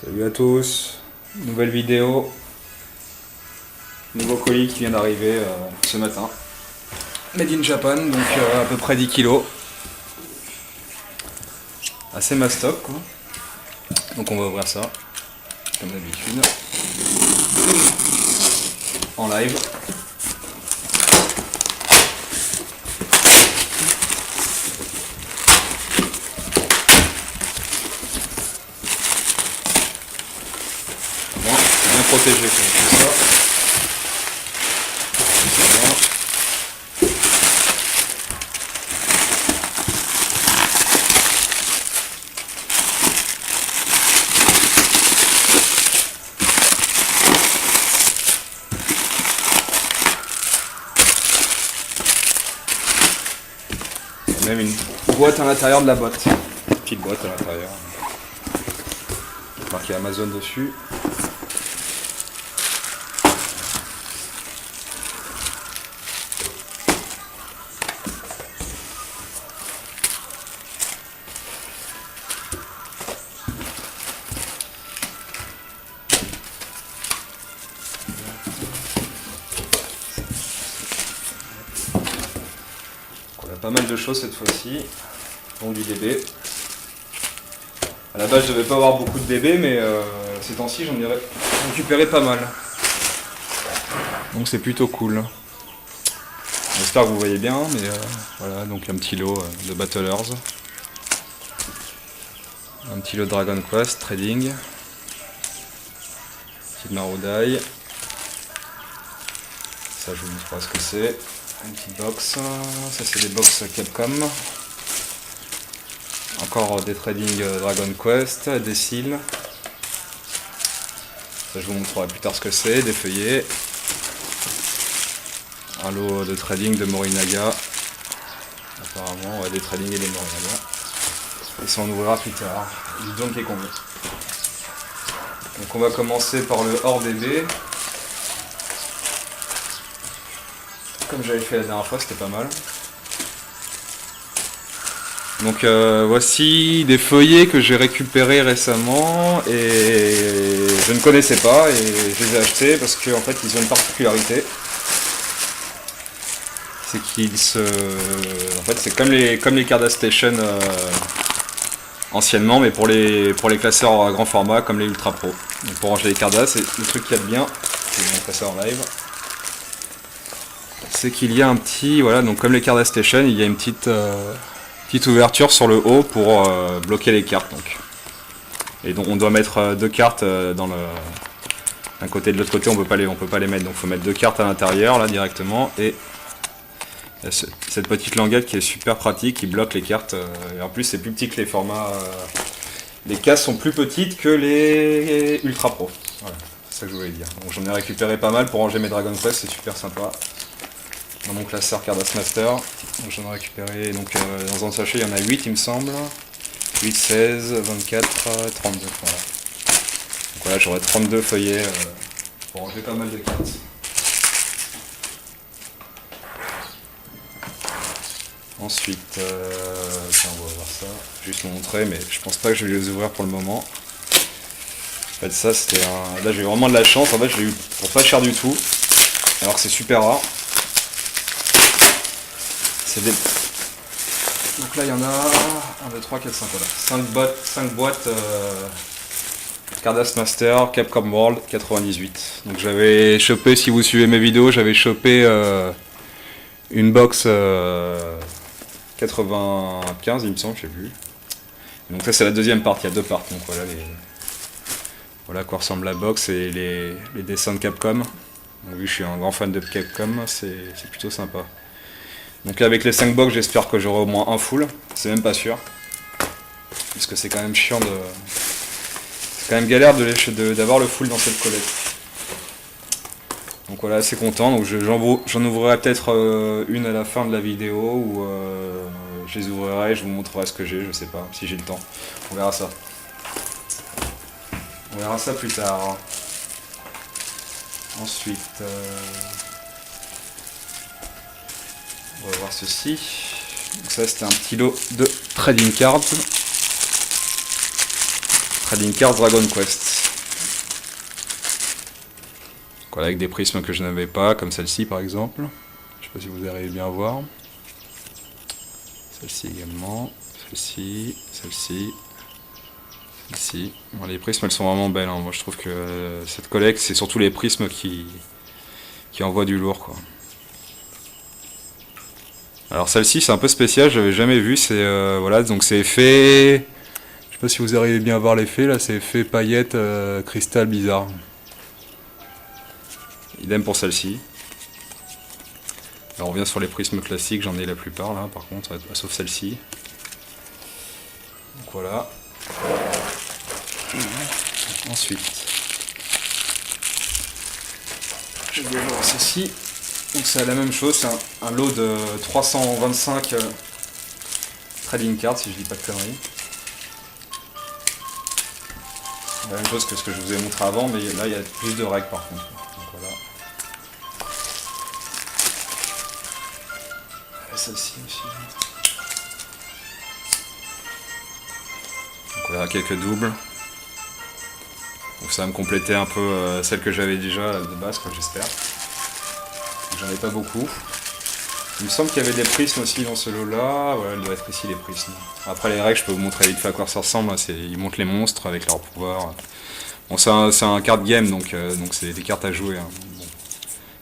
Salut à tous, nouvelle vidéo, nouveau colis qui vient d'arriver ce matin. Made in Japan, donc à peu près 10 kilos. Assez mastoc quoi. Donc on va ouvrir ça, comme d'habitude, en live. Bien protégé comme tout ça. Même une boîte à l'intérieur de la boîte. Une petite boîte à l'intérieur. Marqué Amazon dessus. On a pas mal de choses cette fois-ci, dont du DB. À la base je devais pas avoir beaucoup de DB, mais ces temps-ci j'en ai récupéré pas mal. Donc c'est plutôt cool. J'espère que vous voyez bien, mais voilà, donc un petit lot de Battlers. Un petit lot de Dragon Quest, Trading. Petite Marudai. Ça je vous montre pas ce que c'est. Une petite box, ça c'est des box Capcom. Encore des trading Dragon Quest, des seals. Ça je vous montrerai plus tard ce que c'est, des feuillets. Un lot de trading de Morinaga. Apparemment, ouais, des trading et des Morinaga. Et ça on ouvrira plus tard. Du Donkey Kong. Donc on va commencer par le hors DB. Comme j'avais fait la dernière fois, c'était pas mal. Donc voici des feuillets que j'ai récupérés récemment et je ne connaissais pas et je les ai achetés parce qu'en fait ils ont une particularité. C'est qu'ils se... En fait c'est comme les Carddass Station anciennement, mais pour les classeurs à grand format comme les Ultra Pro. Donc pour ranger les Carddass, c'est le truc qu'il y a de bien, je vais vous montrer ça en live. C'est qu'il y a un petit, voilà, donc comme les Carddass Station, il y a une petite ouverture sur le haut pour bloquer les cartes. Donc. Et donc on doit mettre deux cartes dans d'un côté et de l'autre côté, on peut pas les mettre. Donc il faut mettre deux cartes à l'intérieur là directement et cette petite languette qui est super pratique, qui bloque les cartes. Et en plus c'est plus petit que les formats. Les cases sont plus petites que les Ultra Pro. Voilà, c'est ça que je voulais dire. Donc j'en ai récupéré pas mal pour ranger mes Dragon Quest, c'est super sympa. Dans mon classeur Carddass Master, j'en ai récupéré, donc dans un sachet il y en a 8 il me semble, 8, 16, 24, 32, voilà. Donc voilà, j'aurai 32 feuillets pour ranger pas mal de cartes. Ensuite, tiens, on va voir ça, juste vous montrer, mais je pense pas que je vais les ouvrir pour le moment. En fait ça c'était un... Là j'ai eu vraiment de la chance, en fait je l'ai eu pour pas cher du tout, alors que c'est super rare. Donc là il y en a 1, 2, 3, 4, 5, voilà. 5 boîtes Carddass Master Capcom World 98. Donc j'avais chopé, si vous suivez mes vidéos, j'avais chopé une box 95 il me semble, je sais plus. Donc ça c'est la deuxième partie, il y a deux parties. Donc voilà à quoi ressemble la box et les dessins de Capcom. Donc vu que je suis un grand fan de Capcom, c'est plutôt sympa. Donc là avec les 5 box j'espère que j'aurai au moins un full, c'est même pas sûr. Parce que c'est quand même chiant de... C'est quand même galère d'avoir le full dans cette collecte. Donc voilà, assez content, donc j'en ouvrirai peut-être une à la fin de la vidéo ou je les ouvrirai et je vous montrerai ce que j'ai, je sais pas, si j'ai le temps. On verra ça. On verra ça plus tard. Ensuite... on va voir ceci. Donc ça c'était un petit lot de trading cards. Trading Cards Dragon Quest. Voilà, avec des prismes que je n'avais pas, comme celle-ci par exemple. Je sais pas si vous arrivez bien à voir. Celle-ci également. Celle-ci. Celle-ci. Celle-ci. Bon, les prismes elles sont vraiment belles. Hein. Moi je trouve que cette collecte c'est surtout les prismes qui envoient du lourd quoi. Alors celle-ci c'est un peu spécial, j'avais jamais vu. C'est voilà, donc c'est effet. Je sais pas si vous arrivez bien à voir l'effet là, c'est effet paillette cristal bizarre. Idem pour celle-ci. Alors on revient sur les prismes classiques, j'en ai la plupart là par contre, sauf celle-ci. Donc voilà. Ensuite, je vais voir ceci. Donc c'est la même chose, c'est un lot de 325 trading cards si je dis pas de conneries. La même chose que ce que je vous ai montré avant, mais là il y a plus de règles par contre. Donc voilà. Et celle-ci aussi. Donc voilà, quelques doubles. Donc ça va me compléter un peu celle que j'avais déjà de base, quoi, j'espère. J'en ai pas beaucoup. Il me semble qu'il y avait des prismes aussi dans ce lot-là. Voilà, il doit être ici les prismes. Après les règles, je peux vous montrer vite fait à quoi ça ressemble. Ils montrent les monstres avec leurs pouvoirs. Bon, c'est un card game, donc c'est des cartes à jouer. Hein. Bon.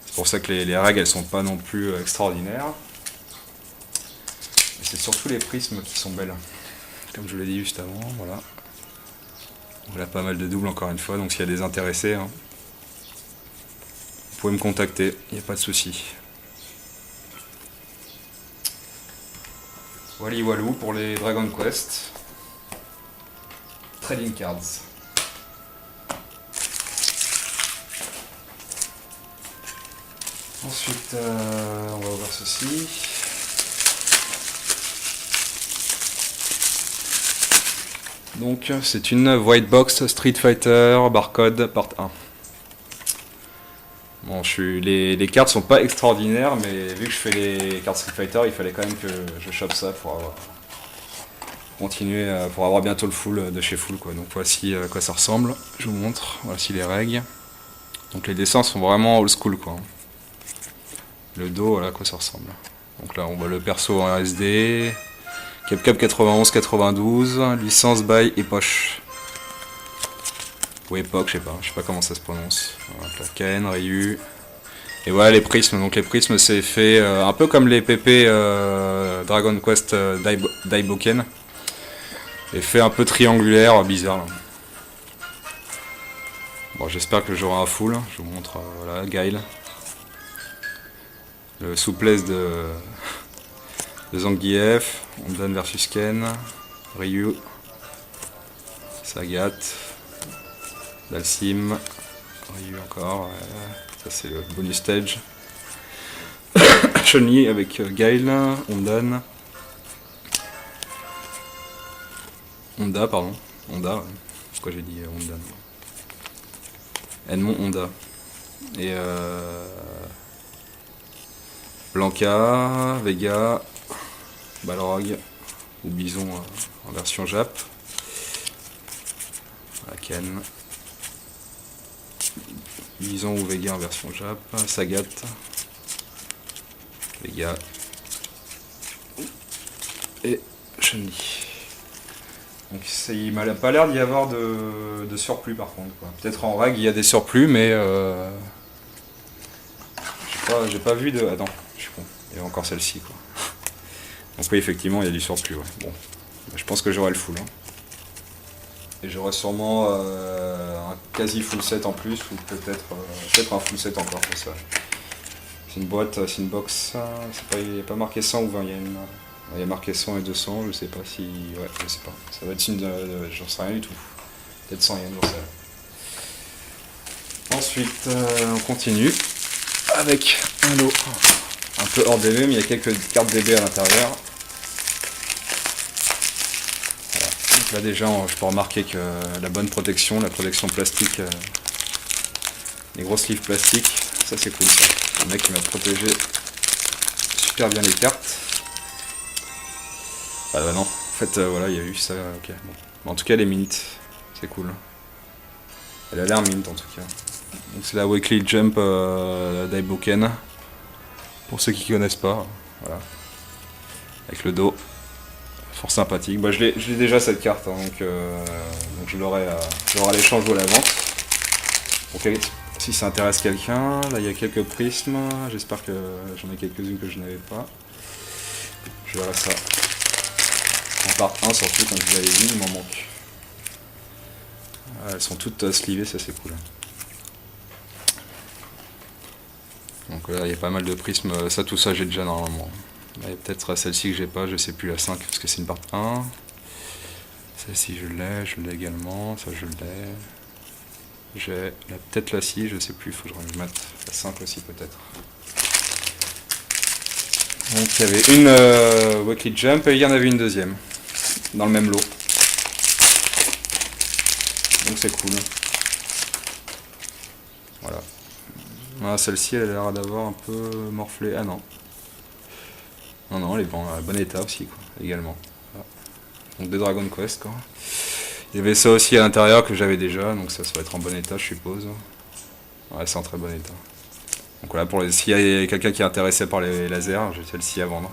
C'est pour ça que les règles, elles sont pas non plus extraordinaires. Et c'est surtout les prismes qui sont belles. Comme je vous l'ai dit juste avant, voilà. Voilà, pas mal de doubles encore une fois, donc s'il y a des intéressés, hein, vous pouvez me contacter, il n'y a pas de souci. Wally Walou pour les Dragon Quest. Trading Cards. Ensuite, on va voir ceci. Donc c'est une White Box Street Fighter Barcode Part 1. Bon, les cartes sont pas extraordinaires, mais vu que je fais les cartes Street Fighter, il fallait quand même que je chope ça pour continuer, pour avoir bientôt le full de chez Full quoi. Donc voici à quoi ça ressemble. Je vous montre. Voici les règles. Donc les dessins sont vraiment old school quoi. Le dos, voilà à quoi ça ressemble. Donc là on voit le perso en SD. Capcom 91-92, licence by Epoch. Ou Epoch, je sais pas comment ça se prononce. Voilà, Ken, Ryu. Et voilà les prismes. Donc les prismes c'est fait un peu comme les PP Dragon Quest Daiboken. Et fait un peu triangulaire, bizarre. Là. Bon, j'espère que j'aurai un full. Je vous montre voilà, Guile. Le souplesse de Zangief, Ondan versus Ken, Ryu, Sagat, Dalsim, Ryu encore, ça c'est le bonus stage. Chun-Li avec Guile, Ondan, Honda pardon, Honda, pourquoi j'ai dit Ondan, Edmond Honda, et Blanca, Vega, Balrog ou Bison en version Jap. Voilà, Ken. Bison ou Vega en version Jap. Sagat. Vega. Et Chun-Li. Donc il m'a pas l'air d'y avoir de surplus par contre. Peut-être en règle il y a des surplus mais j'ai pas vu de. Attends, je suis con. Il y a encore celle-ci quoi. Donc oui, effectivement, il y a du surplus. Ouais. Bon, je pense que j'aurai le full. Hein. Et j'aurai sûrement un quasi full set en plus, ou peut-être un full set encore pour ça. C'est une boîte, c'est une box. Il n'y a pas marqué 100 ou 20 yens. Il y a marqué 100 et 200, je sais pas si. Ouais, je sais pas. Ça va être une. J'en sais rien du tout. Peut-être 100 yens, j'en sais rien. Ensuite, on continue avec un lot. Un peu hors DB, mais il y a quelques cartes DB à l'intérieur. Voilà. Donc là déjà, je peux remarquer que la bonne protection, la protection plastique, les grosses livres plastiques, ça c'est cool ça. Le mec qui m'a protégé super bien les cartes. Ah bah non, en fait voilà, il y a eu ça, ok. Bon. En tout cas les minutes, C'est cool. Elle a l'air mint en tout cas. Donc c'est la Weekly Jump Daiboken. Pour ceux qui connaissent pas. Voilà. Avec le dos. Fort sympathique. Bah, je l'ai déjà cette carte, hein, donc je l'aurai à l'échange ou à la vente. Donc, si ça intéresse quelqu'un, là il y a quelques prismes. J'espère que j'en ai quelques-unes que je n'avais pas. Je verrai ça. En part 1 surtout, comme vous l'avez vu, il m'en manque. Elles sont toutes slivées, ça c'est cool. Donc là il y a pas mal de prismes, ça tout ça j'ai déjà normalement. Là, il y a peut-être celle-ci que j'ai pas, je sais plus, la 5 parce que c'est une part 1. Celle-ci je l'ai également, ça je l'ai. J'ai peut-être la 6, je sais plus, il faut que je remette la 5 aussi peut-être. Donc il y avait une Weekly Jump et il y en avait une deuxième, dans le même lot. Donc c'est cool. Voilà. Ah, celle-ci elle a l'air d'avoir un peu morflé. Ah non. Non, elle est en bon état aussi, quoi, également. Voilà. Donc des Dragon Quest, quoi. Il y avait ça aussi à l'intérieur que j'avais déjà, donc ça va être en bon état, je suppose. Ouais, c'est en très bon état. Donc voilà, s'il y a quelqu'un qui est intéressé par les lasers, j'ai celle-ci à vendre.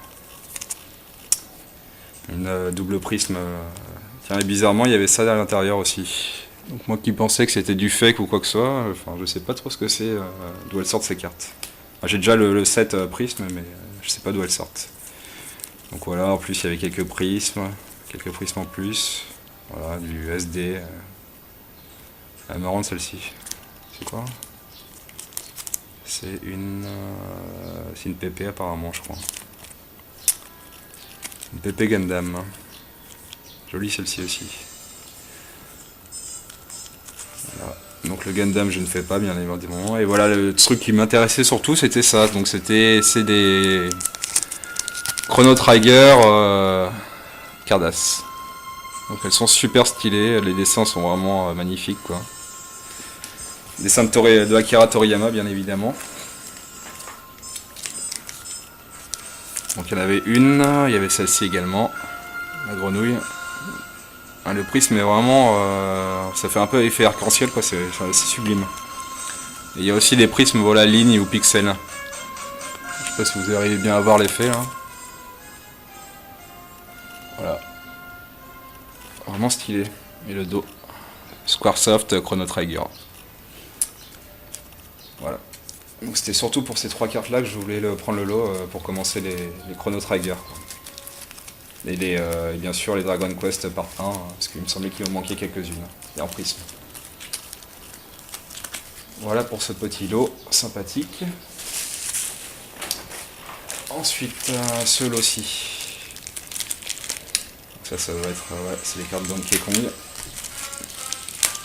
Une double prisme. Tiens, et bizarrement, il y avait ça à l'intérieur aussi. Donc moi qui pensais que c'était du fake ou quoi que ce soit, enfin je sais pas trop ce que c'est, d'où elles sortent ces cartes. Enfin, j'ai déjà le set prisme, mais je sais pas d'où elles sortent. Donc voilà, en plus il y avait quelques prismes en plus. Voilà, du SD. Elle est marrante celle-ci. C'est quoi? C'est une PP apparemment, je crois. Une PP Gundam. Jolie celle-ci aussi. Voilà. Donc le Gundam je ne fais pas bien évidemment. Et voilà, le truc qui m'intéressait surtout c'était ça. Donc c'est des Chrono Trigger Cardass. Donc elles sont super stylées, les dessins sont vraiment magnifiques quoi. Dessin de Akira Toriyama bien évidemment. Donc il y en avait une, il y avait celle-ci également, la grenouille. Le prisme est vraiment, ça fait un peu effet arc-en-ciel quoi, c'est sublime. Et il y a aussi des prismes voilà ligne ou pixels. Je sais pas si vous arrivez bien à voir l'effet là. Voilà. Vraiment stylé. Et le dos. Squaresoft Chrono Trigger. Voilà. Donc c'était surtout pour ces trois cartes là que je voulais prendre le lot pour commencer les Chrono Trigger. Et bien sûr les Dragon Quest part 1, parce qu'il me semblait qu'il en manquait quelques-unes. Et en prisme. Voilà pour ce petit lot sympathique. Ensuite ce lot-ci. Ça va être, ouais, c'est les cartes Donkey Kong.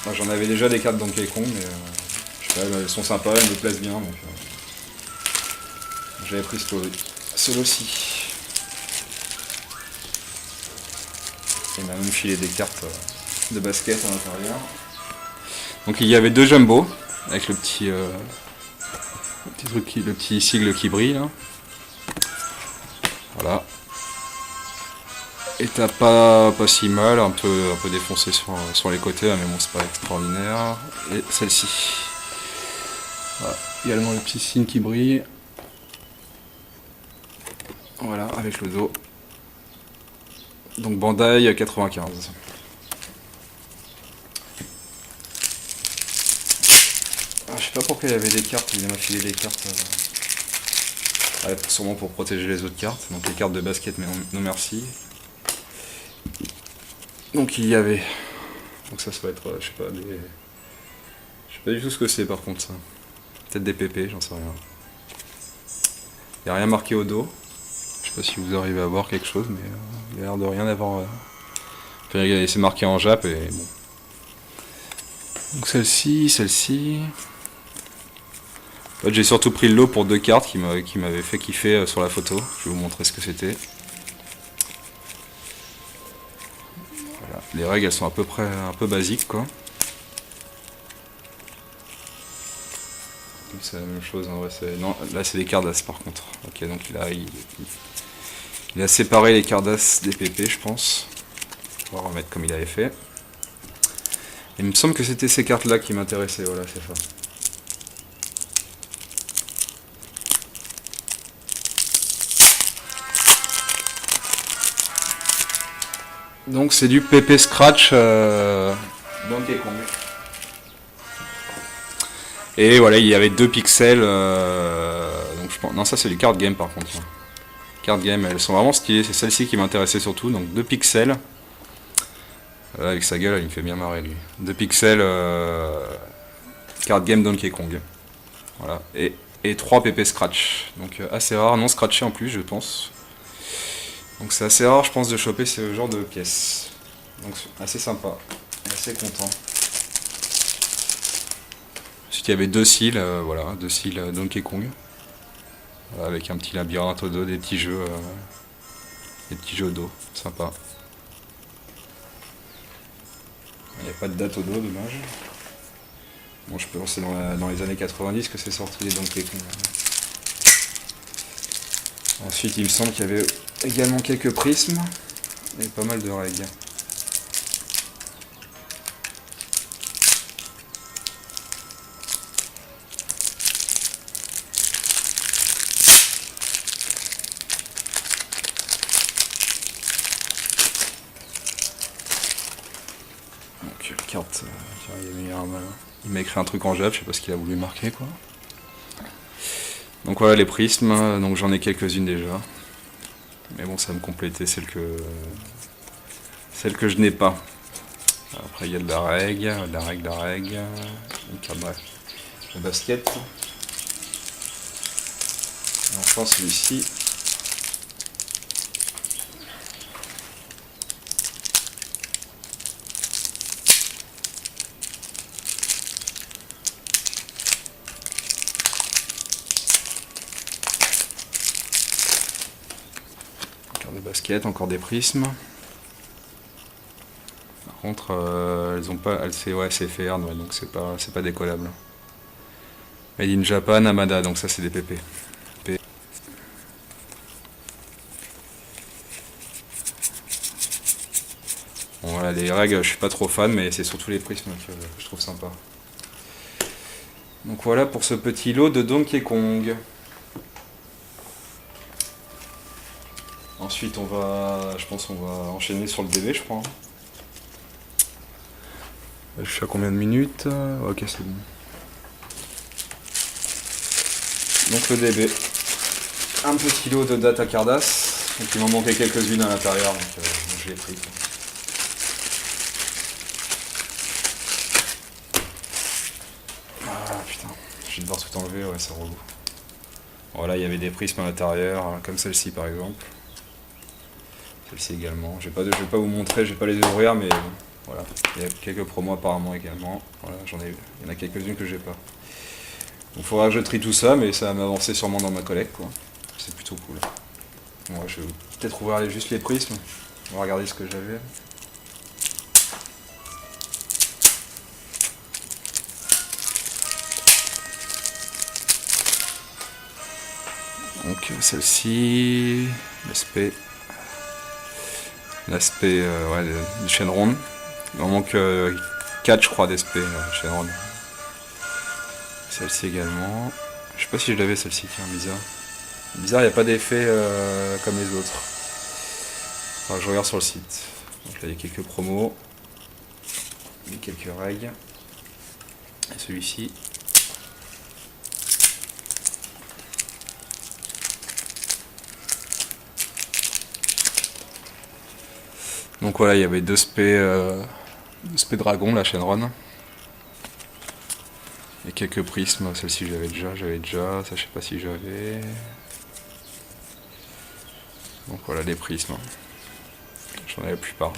Moi j'en avais déjà des cartes Donkey Kong, mais je sais pas, elles sont sympas, elles me plaisent bien, donc j'avais pris ce lot-ci. Il m'a même filé des cartes de basket à l'intérieur. Donc il y avait deux jumbo, avec le petit truc, le petit sigle qui brille là. Voilà. État pas si mal, un peu défoncé sur les côtés, mais bon c'est pas extraordinaire. Et celle-ci. Voilà. Également le petit signe qui brille. Voilà, avec le dos. Donc Bandai 95. Je sais pas pourquoi il y avait des cartes, il m'a filé des cartes. Sûrement pour protéger les autres cartes. Donc les cartes de basket, mais non merci. Donc il y avait. Donc ça va être, je sais pas, des. Je sais pas du tout ce que c'est par contre ça. Peut-être des PP, j'en sais rien. Il n'y a rien marqué au dos. Je sais pas si vous arrivez à voir quelque chose, mais il y a l'air de rien d'avoir. Enfin, c'est marqué en Jap et bon. Donc celle-ci. En fait, j'ai surtout pris le lot pour deux cartes qui m'avaient fait kiffer sur la photo. Je vais vous montrer ce que c'était. Voilà. Les règles elles sont à peu près un peu basiques quoi. C'est la même chose en vrai. Non, là c'est des Cardass par contre. Ok, donc il a séparé les Cardass des PP je pense. On va remettre comme il avait fait. Il me semble que c'était ces cartes là qui m'intéressaient, voilà, c'est ça. Donc c'est du PP Scratch Donkey Kong. Et voilà, il y avait 2 pixels. Donc je pense... Non, ça c'est du card game par contre. Card game, elles sont vraiment stylées. C'est celle-ci qui m'intéressait surtout. Donc 2 pixels. Avec sa gueule, il me fait bien marrer lui. 2 pixels card game Donkey Kong. Voilà. Et 3 PP Scratch. Donc assez rare, non scratché en plus, je pense. Donc c'est assez rare, je pense, de choper ce genre de pièces. Donc assez sympa. Assez content. Ensuite, il y avait 2 cils, voilà, 2 cils Donkey Kong. Voilà, avec un petit labyrinthe au dos, des petits jeux d'eau. Sympa. Il n'y a pas de date au dos, dommage. Bon, je peux penser dans les années 90 que c'est sorti les Donkey Kong. Ensuite, il me semble qu'il y avait également quelques prismes et pas mal de règles. Donc, carte. Il m'a écrit un truc en Java, je sais pas ce qu'il a voulu marquer quoi. Donc voilà les prismes, donc j'en ai quelques-unes déjà. Mais bon, ça va me compléter celle que je n'ai pas. Après il y a de la règle. Donc bref. Le basket. Et enfin celui-ci. Des baskets, encore des prismes. Par contre, elles ont pas, c'est FR, ouais, donc c'est pas décollable. Made in Japan, Amada, donc ça c'est des PP. Bon voilà, les règles, je suis pas trop fan, mais c'est surtout les prismes que je trouve sympa. Donc voilà pour ce petit lot de Donkey Kong. Ensuite, je pense qu'on va enchaîner sur le DB, je crois. Je suis à combien de minutes? Ok, c'est bon. Donc le DB. Un petit lot de Data Cardass. Donc il m'en manquait quelques-unes à l'intérieur, donc je l'ai pris. Ah putain, je vais devoir tout enlever, ouais, c'est relou. Voilà, il y avait des prismes à l'intérieur, comme celle-ci par exemple. Celle-ci également. Je vais pas vous montrer, je vais pas les ouvrir, mais voilà. Il y a quelques promos apparemment également. Voilà, il y en a quelques-unes que j'ai pas. Donc il faudra que je trie tout ça, mais ça va m'avancer sûrement dans ma collecte, quoi. C'est plutôt cool. Bon, ouais, je vais peut-être ouvrir juste les prismes. On va regarder ce que j'avais. Donc celle-ci, l'aspect ouais, de Shenron. Il en manque 4 je crois d'SP Shenron. Celle-ci également. Je sais pas si je l'avais celle-ci, tiens, bizarre. Bizarre, il n'y a pas d'effet comme les autres. Enfin, je regarde sur le site. Donc là il y a quelques promos. Il y a quelques règles. Et celui-ci. Donc voilà, il y avait 2 SP Dragon, la Shenron. Et quelques prismes, celle-ci j'avais déjà, ça je sais pas si j'avais. Donc voilà les prismes. J'en avais la plupart.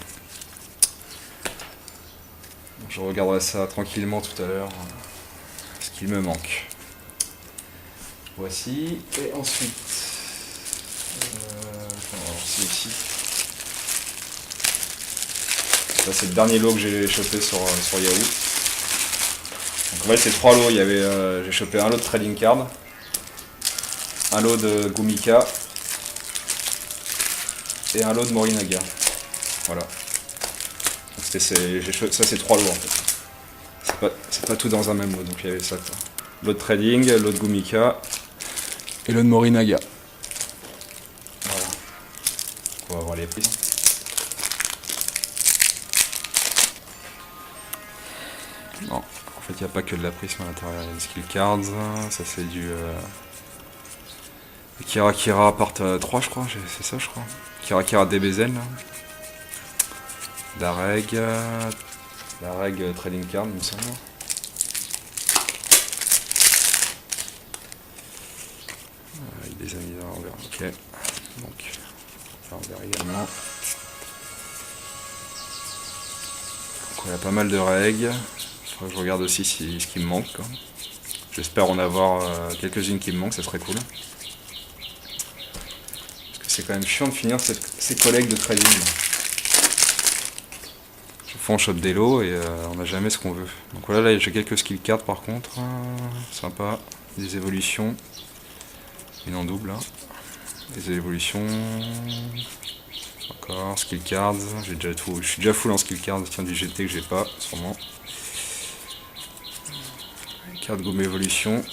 Donc je regarderai ça tranquillement tout à l'heure, ce qu'il me manque. Voici, et ensuite, c'est ici. Ça c'est le dernier lot que j'ai chopé sur Yahoo. Donc en fait c'est 3 lots, j'ai chopé un lot de trading card, un lot de Gumika et un lot de Morinaga. Voilà. Donc ça c'est 3 lots en fait. c'est pas tout dans un même lot, donc il y avait ça quoi. Lot de trading, lot de Gumika et lot de Morinaga. Voilà. On va voir les prix. Non, en fait il n'y a pas que de la prisme à l'intérieur, il y a des skill cards, ça c'est du Kira Kira part 3 je crois, c'est ça je crois. Kira Kira DBZ là. La règle trading card il me semble. Avec des amis à l'envers, ok. Donc, à l'envers également. Donc il y a pas mal de règles. Il faudrait que je regarde aussi ce qui me manque. J'espère en avoir quelques-unes qui me manquent, ça serait cool. Parce que c'est quand même chiant de finir ces collègues de trading. On chope des lots et on n'a jamais ce qu'on veut. Donc voilà, là j'ai quelques skill cards par contre. Sympa. Des évolutions. Une en double. Hein. Des évolutions. Encore. Skill cards. J'ai déjà tout. Je suis déjà full en skill cards. Tiens, du GT que j'ai pas, sûrement. Carte gomme évolution.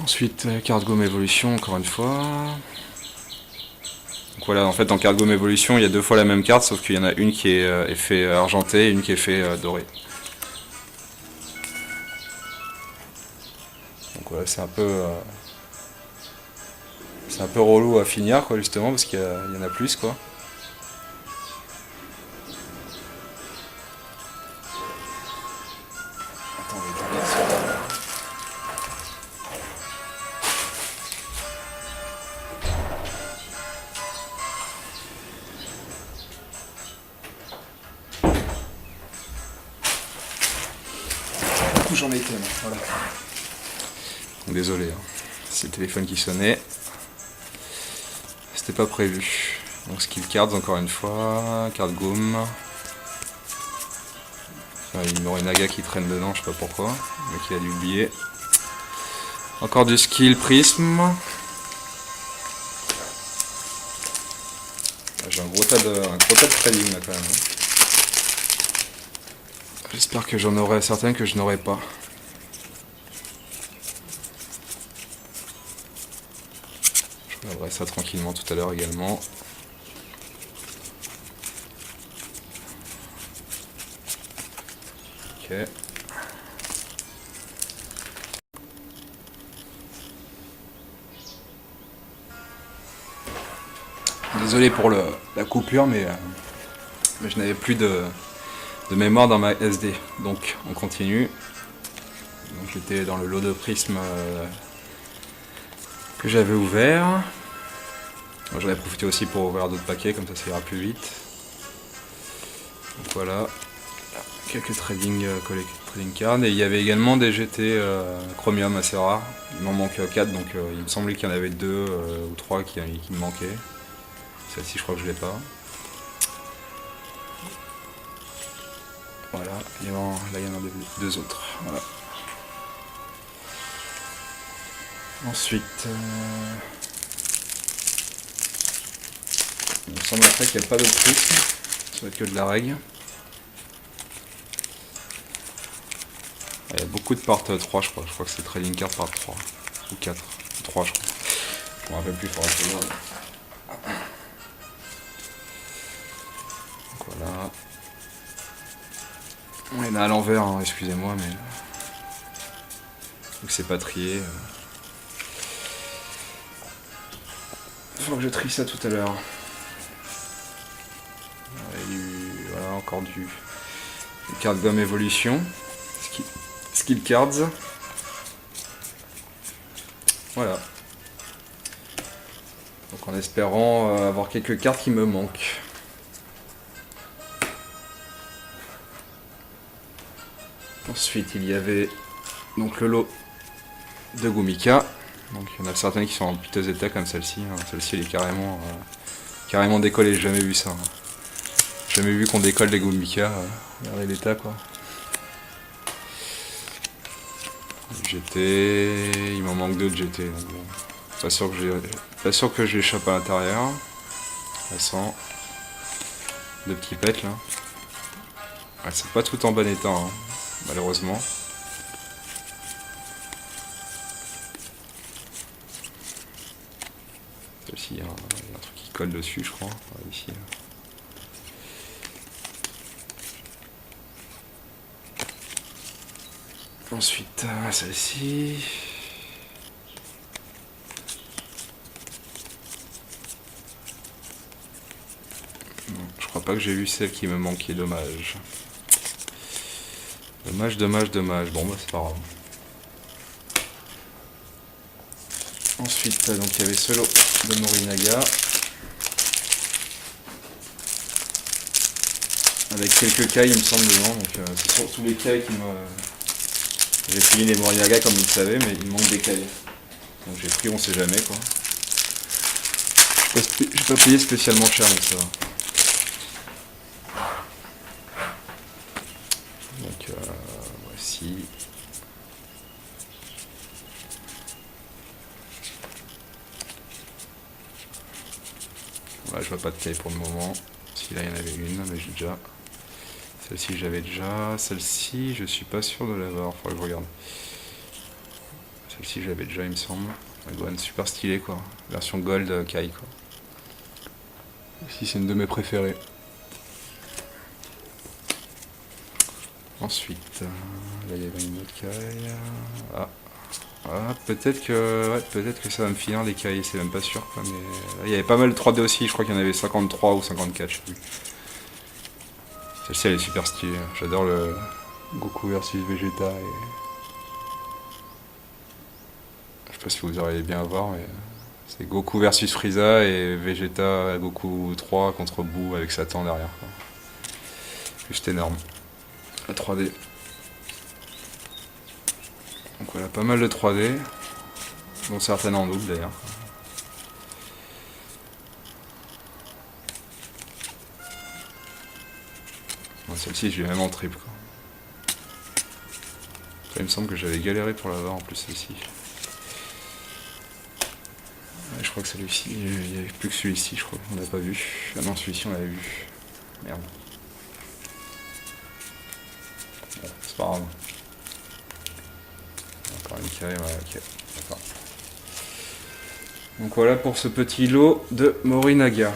Ensuite, carte gomme évolution, encore une fois. Donc voilà, en fait, en carte gomme évolution, il y a 2 fois la même carte, sauf qu'il y en a une qui est effet argenté et une qui est effet doré. Donc voilà, c'est un peu relou à finir, quoi, justement, parce qu'il y en a plus, quoi. J'en ai été, voilà. Donc, désolé, hein. C'est le téléphone qui sonnait. C'était pas prévu. Donc skill cards encore une fois, carte gomme. Enfin, il y aurait Naga qui traîne dedans, je sais pas pourquoi, mais qui a dû oublier. Encore du skill prisme. J'ai un gros tas de trading là quand même. J'espère que j'en aurai certaines que je n'aurai pas. Je regarderai ça tranquillement tout à l'heure également. Ok. Désolé pour la coupure, mais je n'avais plus de mémoire dans ma SD. Donc on continue. Donc j'étais dans le lot de prisme que j'avais ouvert. J'en ai profité aussi pour ouvrir d'autres paquets, comme ça ira plus vite. Donc voilà. Quelques trading cards. Et il y avait également des GT Chromium assez rares. Il m'en manque 4, donc il me semblait qu'il y en avait 2 ou 3 qui me manquaient. Celle-ci je crois que je l'ai pas. Voilà, là il y en a 2 autres. Voilà. Ensuite, il me semble après qu'il n'y a pas d'autre prisme. Ça va être que de la règle. Il y a beaucoup de part 3 je crois. Je crois que c'est trading card part 3. Ou 4. 3 je crois. Je me rappelle plus, il faudra que je regarde. Voilà. On est à l'envers, hein, excusez-moi, mais vu que c'est pas trié. Il faut que je trie ça tout à l'heure. Voilà, encore du carte gomme évolution. Skill cards. Voilà. Donc en espérant avoir quelques cartes qui me manquent. Ensuite, il y avait donc le lot de Gumika. Donc il y en a certaines qui sont en piteux état comme celle-ci. Hein. Celle-ci elle est carrément décollée, j'ai jamais vu ça. Hein. Jamais vu qu'on décolle des Gumika. Regardez l'état quoi. GT, il m'en manque 2 de GT. Donc bon, pas sûr que Pas sûr que je l'échappe à l'intérieur. Ça sent. Deux petits pets là. Ouais, c'est pas tout en bon état, hein, malheureusement. Ici, il y a un truc qui colle dessus, je crois. Ouais, ici. Ensuite, celle-ci. Je crois pas que j'ai vu celle qui me manquait, dommage. Dommage. Bon, bah c'est pas grave. Ensuite, donc il y avait ce lot de Morinaga. Avec quelques cailles, il me semble, dedans. Donc c'est surtout les cailles qui me... J'ai fini les Morinaga comme vous le savez, mais il me manque des cailles. Donc j'ai pris, on sait jamais quoi. J'ai pas payé spécialement cher, donc ça va. Donc voici. Voilà, je vois pas de caille pour le moment. Si là il y en avait une, mais j'ai déjà. Celle-ci j'avais déjà. Celle-ci je suis pas sûr de l'avoir, faudrait que je regarde. Celle-ci j'avais déjà il me semble. La douane super stylée quoi. Version gold caille quoi. Ici c'est une de mes préférées. Ensuite, là il y avait une autre caille. Ah, peut-être que ça va me finir les cailles, c'est même pas sûr quoi, mais là, il y avait pas mal de 3D aussi, je crois qu'il y en avait 53 ou 54, je sais plus. Celle-ci elle est super stylée, j'adore le Goku versus Vegeta et... Je sais pas si vous auriez bien à voir, mais c'est Goku versus Frieza et Vegeta Goku 3 contre Boo avec Satan derrière quoi. Juste énorme. La 3D. Donc voilà, pas mal de 3D, dont certaines en double d'ailleurs. Bon, celle-ci, je l'ai même en triple. Quoi. Ça, il me semble que j'avais galéré pour l'avoir en plus, celle-ci. Ouais, je crois que celui-ci, il n'y avait plus que celui-ci, je crois. On l'a pas vu. Ah non, celui-ci, on l'avait vu. Merde. Bon, c'est pas grave. Encore une caille, ouais, ok. D'accord. Donc voilà pour ce petit lot de Morinaga.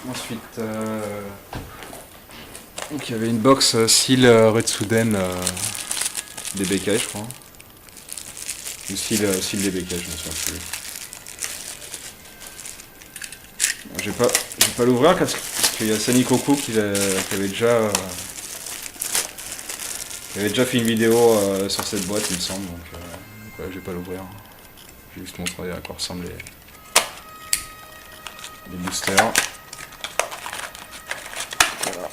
Ensuite, donc il y avait une box Seal Retsuden DBK, je crois. Ou Seal DBK, je me souviens plus. Je vais pas l'ouvrir parce qu'il y a Sanikoku qui avait déjà fait une vidéo sur cette boîte, il me semble. Donc voilà, je vais pas l'ouvrir. Je vais juste montrer à quoi ressemblent les boosters. Voilà.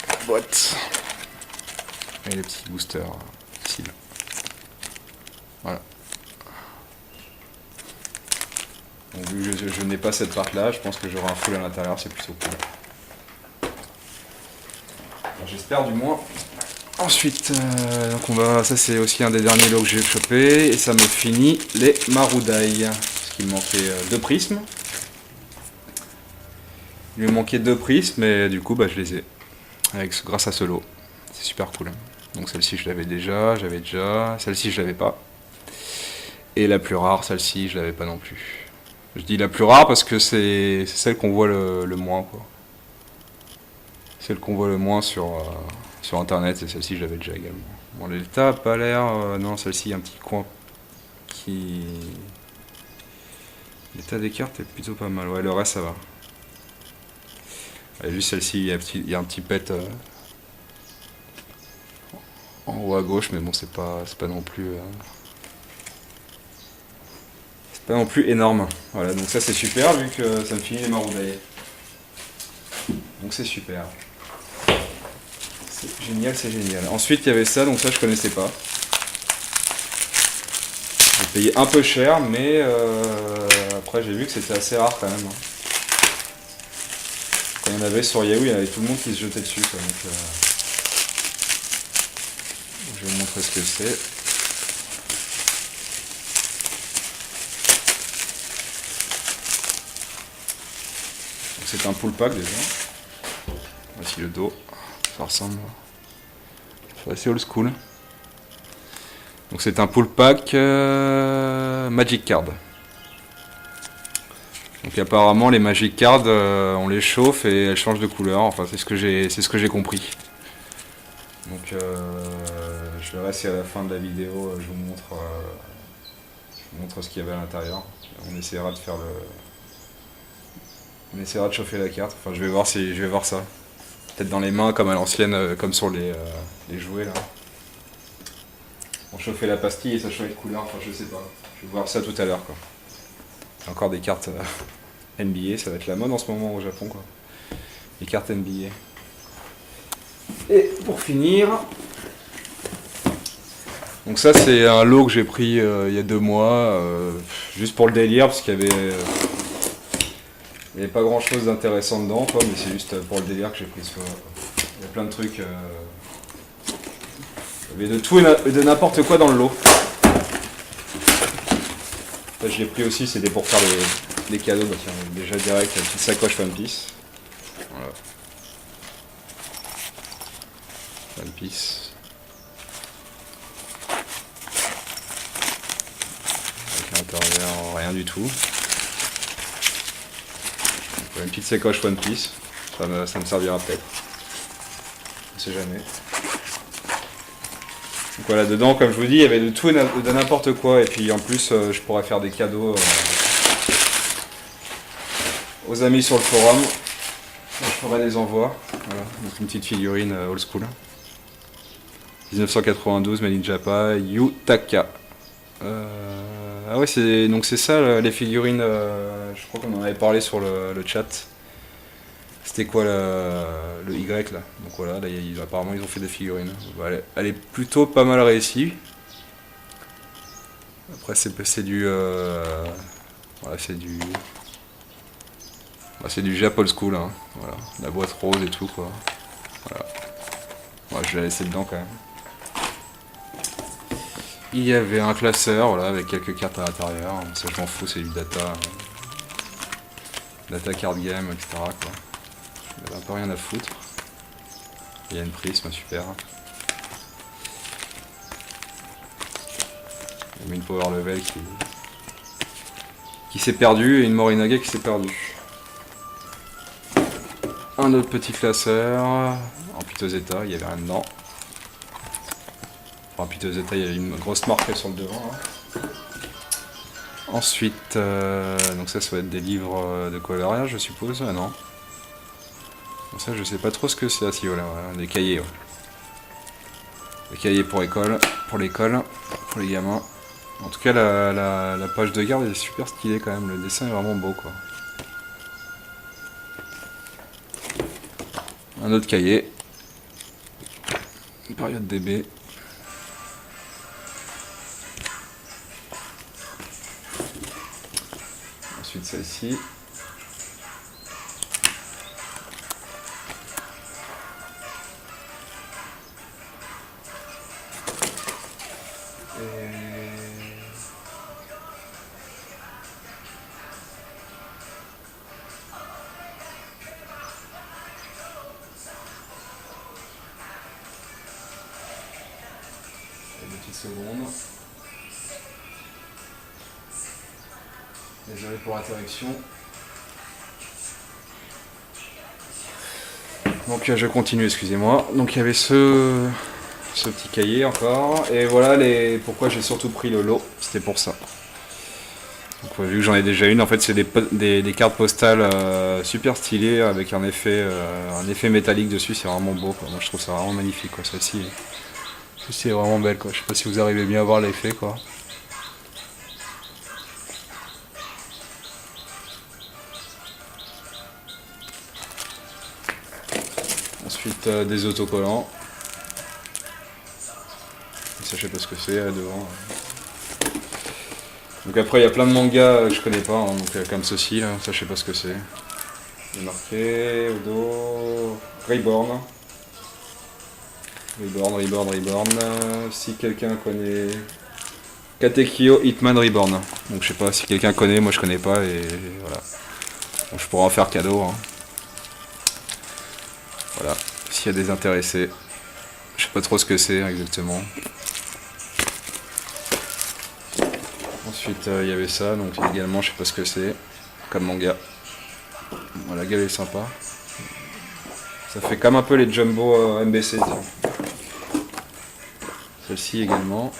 La boîte. Et les petits boosters Seal. Voilà. Donc, vu que je n'ai pas cette part là, je pense que j'aurai un full à l'intérieur, c'est plutôt cool. J'espère du moins. Ensuite, donc ça c'est aussi un des derniers lots que j'ai chopé, et ça me finit les Marudai. Parce qu'il me manquait 2 prismes. Il me manquait 2 prismes, mais du coup je les ai. Grâce à ce lot. C'est super cool. Donc celle-ci je l'avais déjà, celle-ci je l'avais pas. Et la plus rare, celle-ci je l'avais pas non plus. Je dis la plus rare parce que c'est celle qu'on voit le moins quoi. Celle qu'on voit le moins sur internet, et celle-ci je l'avais déjà également. Bon, l'état a pas l'air... non, celle-ci, un petit coin qui... L'état des cartes est plutôt pas mal. Ouais, le reste ça va. Ouais, juste celle-ci, il y a un petit pet en haut à gauche, mais bon, c'est pas non plus... c'est pas non plus énorme. Voilà, donc ça c'est super vu que ça me finit les Marudai. Donc c'est super. C'est génial, c'est génial. Ensuite, il y avait ça, donc ça, je connaissais pas. J'ai payé un peu cher, mais après, j'ai vu que c'était assez rare quand même. Quand il y en avait sur Yahoo, il y avait tout le monde qui se jetait dessus. Quoi, donc, je vais vous montrer ce que c'est. C'est un pull pack déjà. Voici le dos. Ça ressemble. C'est assez old school. Donc c'est un pull pack Magic Card. Donc apparemment les Magic Cards on les chauffe et elles changent de couleur. Enfin c'est ce que j'ai compris. Donc je verrai si à la fin de la vidéo je vous montre ce qu'il y avait à l'intérieur. On essaiera de faire on essaiera de chauffer la carte. Enfin je vais voir ça. Peut-être dans les mains comme à l'ancienne, comme sur les jouets là. On chauffait la pastille et ça changeait de couleur, enfin je sais pas. Je vais voir ça tout à l'heure quoi. Encore des cartes NBA, ça va être la mode en ce moment au Japon quoi. Les cartes NBA. Et pour finir, donc ça c'est un lot que j'ai pris il y a 2 mois, juste pour le délire parce qu'il y avait pas grand chose d'intéressant dedans quoi, mais c'est juste pour le délire que j'ai pris ce lot. Il y a plein de trucs. Il y avait de tout et de n'importe quoi dans le lot. Ça, je l'ai pris aussi, c'était pour faire les cadeaux. Bah, tiens, déjà direct, une petite sacoche One Piece. Voilà. One Piece. Avec un intérieur, rien du tout. Donc, une petite sacoche One Piece. Ça me servira peut-être. On sait jamais. Donc voilà, dedans, comme je vous dis, il y avait de tout et de n'importe quoi. Et puis en plus, je pourrais faire des cadeaux aux amis sur le forum. Je ferai des envois. Voilà, donc une petite figurine old school. 1992, Made in Japan, Yutaka. Ah ouais, c'est ça les figurines. Je crois qu'on en avait parlé sur le chat. C'était quoi le Y là? Donc voilà, là, apparemment ils ont fait des figurines. Elle est plutôt pas mal réussie. Après c'est du voilà, c'est du Jap old school hein. Voilà, la boîte rose et tout quoi. Voilà. Ouais, je vais la laisser dedans quand même. Il y avait un classeur voilà, avec quelques cartes à l'intérieur. Ça je m'en fous, c'est du data card game, etc. quoi. Il n'y avait un peu rien à foutre. Il y a une prisme, super. Il y a une power level qui s'est perdu et une Morinaga qui s'est perdue. Un autre petit classeur en piteux état, il y avait rien dedans. Enfin, en piteux état, il y avait une grosse marque sur le devant. Hein. Ensuite, donc ça va être des livres de coloriage, je suppose. Ah non. Ça, je sais pas trop ce que c'est. Ah si, voilà, des cahiers. Ouais. Des cahiers pour l'école, pour les gamins. En tout cas, la page de garde est super stylée quand même. Le dessin est vraiment beau, quoi. Un autre cahier. Une période DB. Ensuite, celle-ci. Secondes. Désolé pour l'interruption. Donc je continue, excusez-moi. Donc il y avait ce petit cahier encore. Et voilà pourquoi j'ai surtout pris le lot. C'était pour ça. Donc vu que j'en ai déjà une, en fait c'est des cartes postales super stylées avec un effet métallique dessus. C'est vraiment beau, quoi. Moi je trouve ça vraiment magnifique, quoi. Celle-ci. C'est vraiment belle quoi, je sais pas si vous arrivez bien à voir l'effet quoi. Ensuite des autocollants. Ça je sais pas ce que c'est devant. Donc après il y a plein de mangas que je connais pas, hein, donc comme ceci là, ça je sais pas ce que c'est. Il est marqué au dos Reborn. Reborn. Si quelqu'un connaît Katekyo Hitman Reborn. Donc je sais pas si quelqu'un connaît, moi je connais pas et voilà. Donc, je pourrais en faire cadeau. Hein. Voilà, s'il y a des intéressés. Je sais pas trop ce que c'est exactement. Ensuite, il y avait ça, donc également, je sais pas ce que c'est. Comme manga. Voilà, la gueule est sympa. Ça fait comme un peu les Jumbo MBC. Celle-ci également.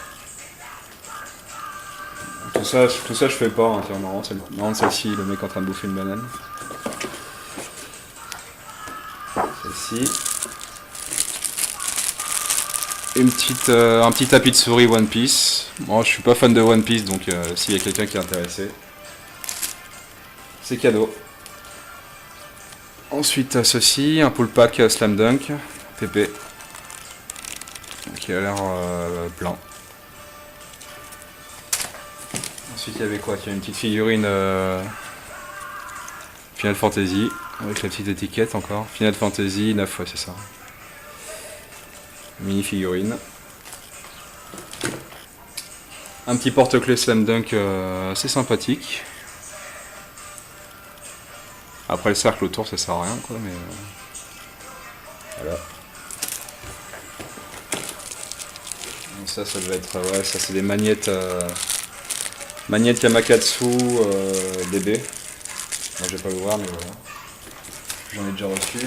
Tout ça je fais pas, hein, tiens, marrant celle-ci, le mec en train de bouffer une banane. Celle-ci. Un petit tapis de souris One Piece. Bon, je suis pas fan de One Piece, donc s'il y a quelqu'un qui est intéressé, c'est cadeau. Ensuite, ceci, un pull pack Slam Dunk, PP, qui a l'air plein. Ensuite, il y avait quoi? Il y a une petite figurine Final Fantasy, avec la petite étiquette encore. Final Fantasy 9, ouais, c'est ça. Mini figurine. Un petit porte-clés Slam Dunk assez sympathique. Après le cercle autour, ça sert à rien, quoi, mais voilà. Donc ça devait être, ouais, ça c'est des magnettes, magnettes Yamakatsu DB. Moi, je vais pas l'ouvrir, mais voilà. J'en ai déjà reçu.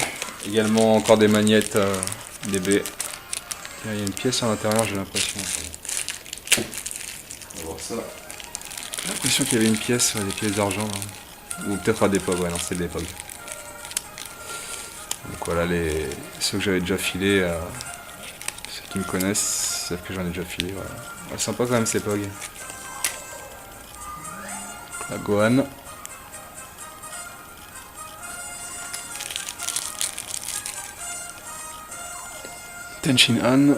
Également encore des magnettes DB. Il y a une pièce à l'intérieur, j'ai l'impression. On va voir ça. J'ai l'impression qu'il y avait une pièce, des pièces d'argent. Ou peut-être à Depog, ouais, non, c'est Depog. Donc voilà, ceux que j'avais déjà filés, ceux qui me connaissent savent que j'en ai déjà filé. Voilà. Ouais, sympa quand même ces Pog. La Gohan. Tenshin Han.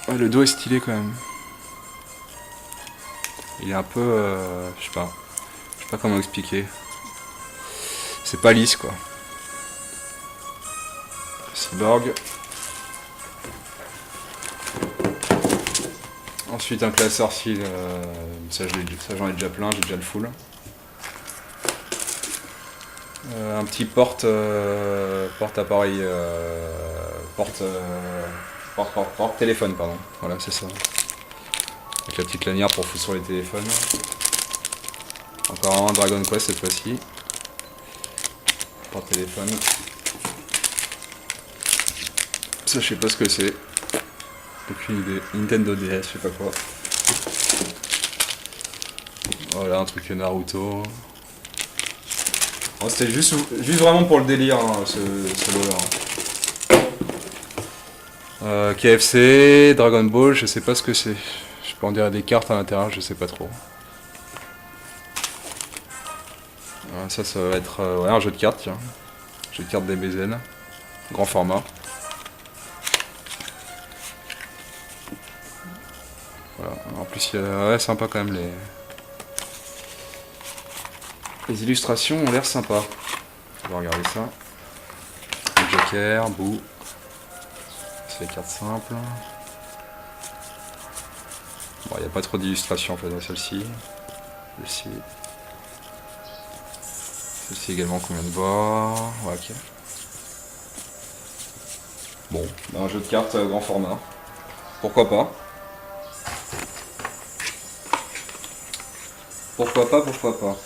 Ouais, le dos est stylé quand même. Il est un peu... je sais pas comment expliquer. C'est pas lisse quoi. Cyborg. Ensuite un classeur style. Ça j'en ai déjà plein, j'ai déjà le full. Un petit porte appareil. Porte téléphone, pardon. Voilà, c'est ça. Avec la petite lanière pour foutre sur les téléphones. Encore un Dragon Quest cette fois-ci. Porte téléphone. Ça, je sais pas ce que c'est. Aucune idée. Nintendo DS, je sais pas quoi. Voilà, un truc Naruto. Oh, c'était juste vraiment pour le délire, hein, ce lot-là. KFC, Dragon Ball, je sais pas ce que c'est. Je peux en dire des cartes à l'intérieur, je sais pas trop. Ça va être ouais, un jeu de cartes, tiens. Jeu de cartes DBZ. Grand format. Voilà. En plus, ouais, sympa quand même les illustrations ont l'air sympas. On va regarder ça. Le Joker, Boo. C'est les cartes simples. Bon, il n'y a pas trop d'illustrations en fait dans celle-ci. Celle-ci également qu'on vient de voir. Ouais, ok. Bon, un jeu de cartes grand format. Pourquoi pas? Pourquoi pas?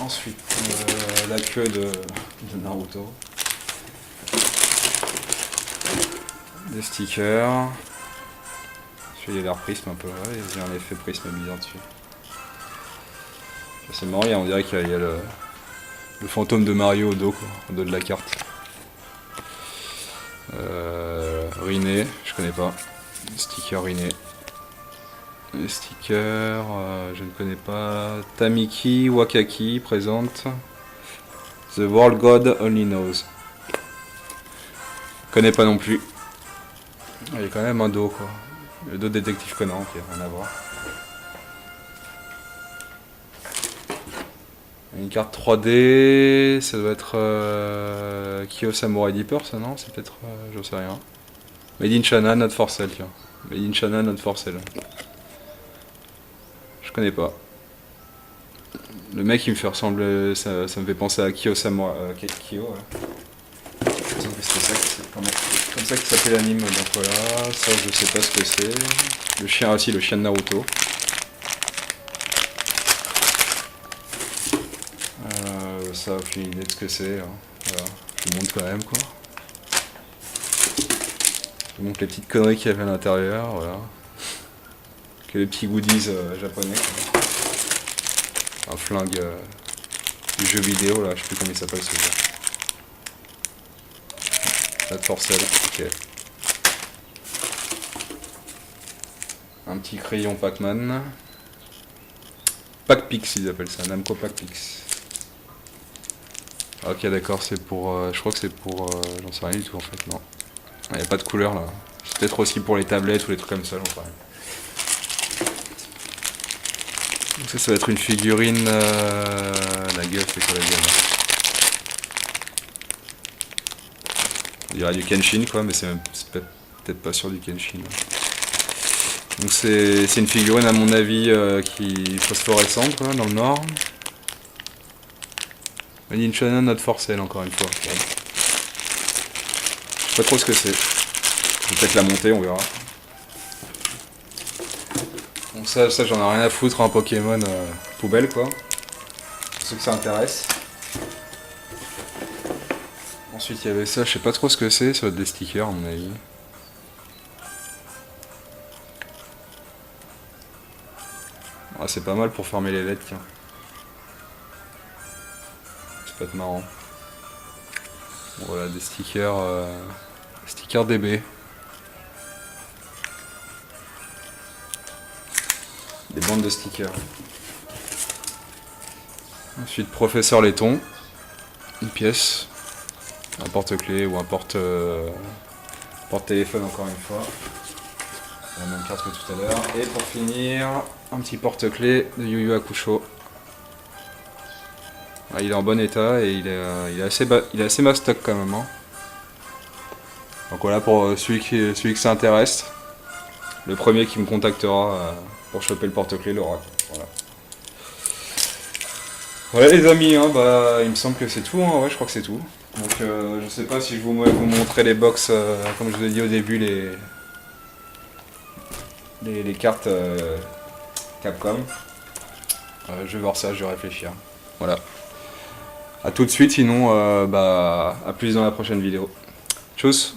Ensuite, la queue de Naruto. Des stickers. Celui-là, il a l'air prisme un peu. Ouais, il y a un effet prisme bizarre dessus. C'est marrant, on dirait qu'il y a le fantôme de Mario au dos, quoi, au dos de la carte. Riné, je connais pas. Sticker Riné. Les stickers, je ne connais pas. Tamiki Wakaki présente. The World God Only Knows. Je connais pas non plus. Il y a quand même un dos, quoi. Le dos de Détective Conan, qui a rien à voir. Une carte 3D, ça doit être Kyo Samurai Deeper, ça non? C'est peut-être, j'en sais rien. Made in China, not for sale, tiens. Made in China, not for sale. Je connais pas. Le mec il me fait ressembler, ça me fait penser à Kyo Samurai, Kyo, ouais. C'est ça, comme ça qu'il s'appelle l'anime, donc voilà, ça je sais pas ce que c'est. Le chien aussi, le chien de Naruto. Ça, aucune idée de ce que c'est, hein. Voilà. Je vous montre quand même quoi. Je vous montre les petites conneries qu'il y avait à l'intérieur, voilà. Que les petits goodies japonais, quoi. Un flingue du jeu vidéo là, je sais plus comment il s'appelle ce jeu. La Forcelle, ok. Un petit crayon Pac-Man. Pac-Pix ils appellent ça, Namco Pac-Pix. Ok d'accord, c'est pour... je crois que c'est pour... j'en sais rien du tout en fait, non. Il n'y a pas de couleur là. C'est peut-être aussi pour les tablettes ou les trucs comme ça, j'en sais rien. Donc ça va être une figurine... la gueule, c'est quoi la gueule là? On dirait du Kenshin quoi, mais c'est peut-être pas sûr du Kenshin. Donc c'est une figurine à mon avis qui est phosphorescente quoi, dans le nord. Made in China, not for sale encore une fois. Bon. Je sais pas trop ce que c'est. Je vais peut-être la monter, on verra. Donc ça j'en ai rien à foutre, un Pokémon poubelle quoi. Pour ceux que ça intéresse. Ensuite il y avait ça, je sais pas trop ce que c'est, ça va être des stickers à mon avis. Ah, c'est pas mal pour fermer les lettres, tiens. Ça peut être marrant. Voilà, des stickers, stickers DB. Des bandes de stickers. Ensuite, Professeur Letton. Une pièce. Un porte-clés ou un porte-téléphone encore une fois. La même carte que tout à l'heure. Et pour finir, un petit porte-clés de Yu Yu Hakusho. Ah, il est en bon état et il est assez mastoc quand même. Hein. Donc voilà pour celui que ça intéresse. Le premier qui me contactera pour choper le porte-clés l'aura. Voilà. Voilà les amis, hein, bah, il me semble que c'est tout, hein. Ouais, je crois que c'est tout. Donc je sais pas si je vous montrer les box, comme je vous ai dit au début, les cartes Capcom. Je vais voir ça, je vais réfléchir. Voilà. A tout de suite, sinon à plus dans la prochaine vidéo. Tchuss.